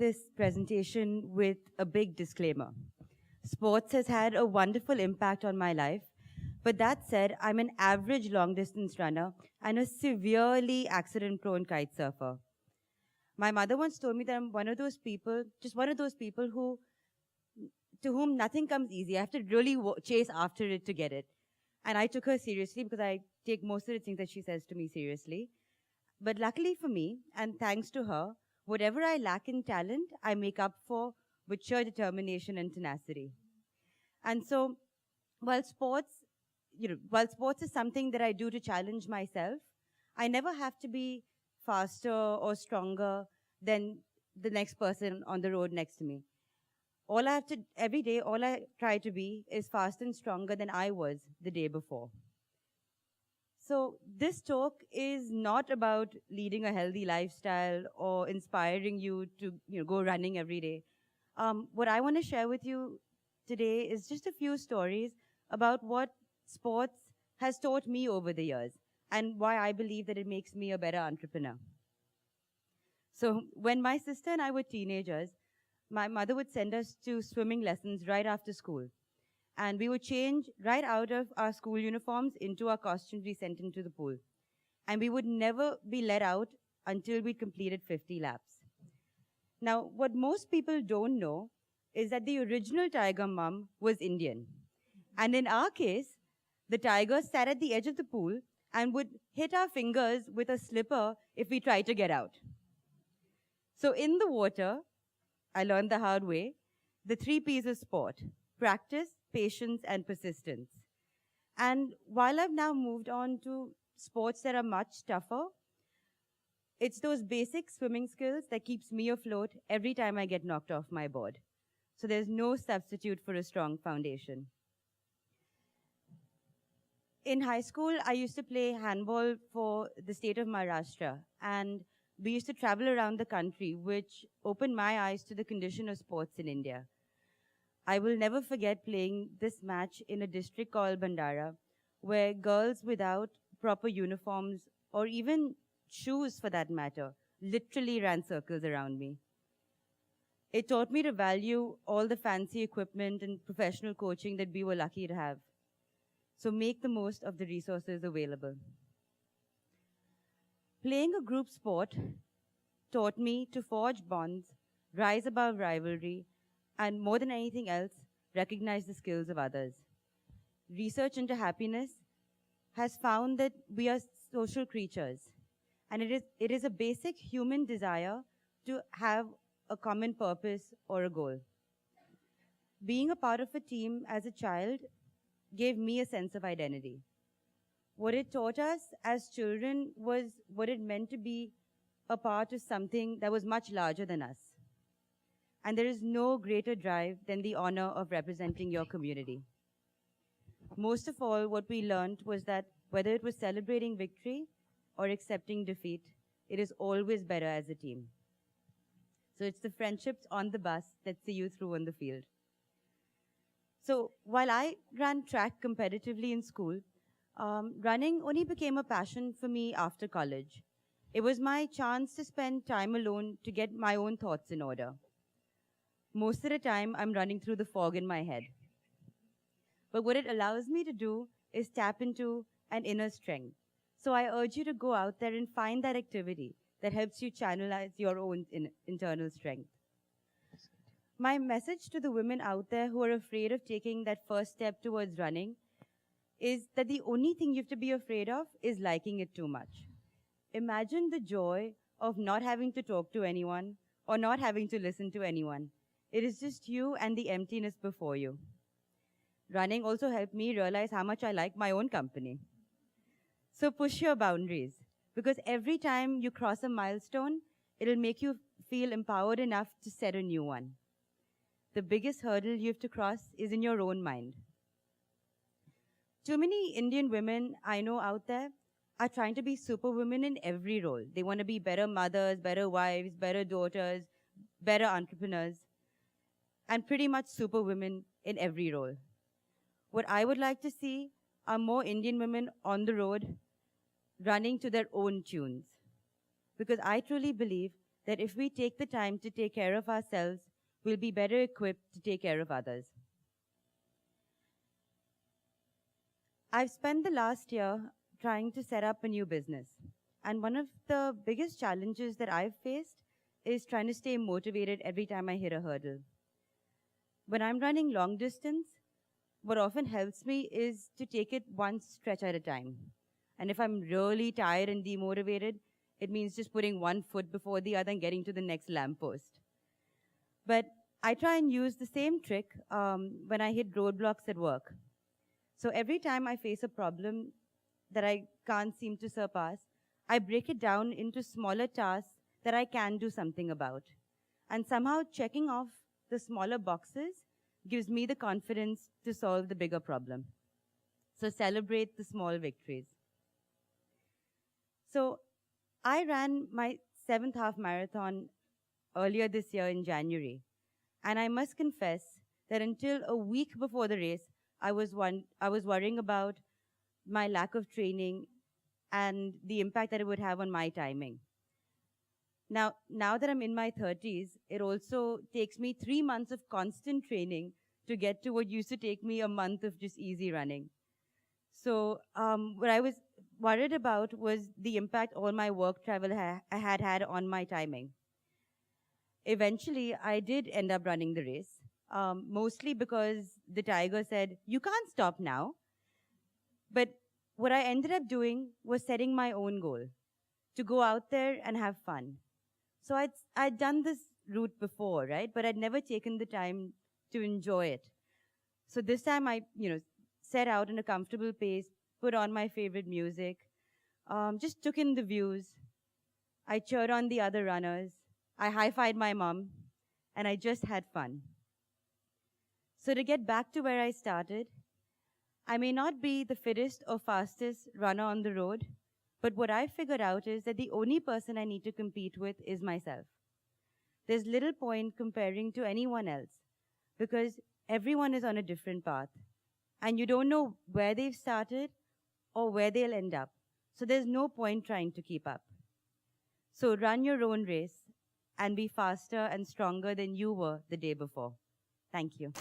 this presentation with a big disclaimer. Sports has had a wonderful impact on my life, but that said, I'm an average long-distance runner and a severely accident-prone kite surfer. My mother once told me that I'm one of those people, just one of those people to whom nothing comes easy. I have to really chase after it to get it. And I took her seriously because I take most of the things that she says to me seriously. But luckily for me, and thanks to her, whatever I lack in talent, I make up for with sheer determination and tenacity. And so, while sports is something that I do to challenge myself, I never have to be faster or stronger than the next person on the road next to me. Every day, all I try to be is faster and stronger than I was the day before. So this talk is not about leading a healthy lifestyle or inspiring you to go running every day. What I want to share with you today is just a few stories about what sports has taught me over the years and why I believe that it makes me a better entrepreneur. So when my sister and I were teenagers, my mother would send us to swimming lessons right after school. And we would change right out of our school uniforms into our costumes we sent into the pool. And we would never be let out until we completed 50 laps. Now, what most people don't know is that the original tiger mum was Indian. And in our case, the tiger sat at the edge of the pool and would hit our fingers with a slipper if we tried to get out. So in the water, I learned the hard way, the 3 P's of sport: practice, patience, and persistence. And while I've now moved on to sports that are much tougher, it's those basic swimming skills that keeps me afloat every time I get knocked off my board. So there's no substitute for a strong foundation. In high school, I used to play handball for the state of Maharashtra, and we used to travel around the country, which opened my eyes to the condition of sports in India. I will never forget playing this match in a district called Bandara, where girls without proper uniforms, or even shoes for that matter, literally ran circles around me. It taught me to value all the fancy equipment and professional coaching that we were lucky to have. So make the most of the resources available. Playing a group sport taught me to forge bonds, rise above rivalry, and more than anything else, recognize the skills of others. Research into happiness has found that we are social creatures, and it is a basic human desire to have a common purpose or a goal. Being a part of a team as a child gave me a sense of identity. What it taught us as children was what it meant to be a part of something that was much larger than us. And there is no greater drive than the honor of representing your community. Most of all, what we learned was that whether it was celebrating victory or accepting defeat, it is always better as a team. So it's the friendships on the bus that see you through on the field. So while I ran track competitively in school, running only became a passion for me after college. It was my chance to spend time alone to get my own thoughts in order. Most of the time, I'm running through the fog in my head. But what it allows me to do is tap into an inner strength. So I urge you to go out there and find that activity that helps you channelize your own internal strength. My message to the women out there who are afraid of taking that first step towards running is that the only thing you have to be afraid of is liking it too much. Imagine the joy of not having to talk to anyone or not having to listen to anyone. It is just you and the emptiness before you. Running also helped me realize how much I like my own company. So push your boundaries, because every time you cross a milestone, it'll make you feel empowered enough to set a new one. The biggest hurdle you have to cross is in your own mind. Too many Indian women I know out there are trying to be superwomen in every role. They want to be better mothers, better wives, better daughters, better entrepreneurs, and pretty much superwomen in every role. What I would like to see are more Indian women on the road running to their own tunes. Because I truly believe that if we take the time to take care of ourselves, we'll be better equipped to take care of others. I've spent the last year trying to set up a new business. And one of the biggest challenges that I've faced is trying to stay motivated every time I hit a hurdle. When I'm running long distance, what often helps me is to take it one stretch at a time. And if I'm really tired and demotivated, it means just putting one foot before the other and getting to the next lamppost. But I try and use the same trick when I hit roadblocks at work. So every time I face a problem that I can't seem to surpass, I break it down into smaller tasks that I can do something about. And somehow checking off the smaller boxes gives me the confidence to solve the bigger problem. So celebrate the small victories. So I ran my 7th half marathon earlier this year in January. And I must confess that until a week before the race, I was worrying about my lack of training and the impact that it would have on my timing. Now that I'm in my 30s, it also takes me 3 months of constant training to get to what used to take me a month of just easy running. So what I was worried about was the impact all my work travel had on my timing. Eventually, I did end up running the race, mostly because the tiger said, "You can't stop now." But what I ended up doing was setting my own goal, to go out there and have fun. So I'd done this route before, right? But I'd never taken the time to enjoy it. So this time I, set out in a comfortable pace, put on my favorite music, just took in the views. I cheered on the other runners. I high-fived my mom, and I just had fun. So to get back to where I started, I may not be the fittest or fastest runner on the road, but what I figured out is that the only person I need to compete with is myself. There's little point comparing to anyone else because everyone is on a different path, and you don't know where they've started or where they'll end up. So there's no point trying to keep up. So run your own race and be faster and stronger than you were the day before. Thank you.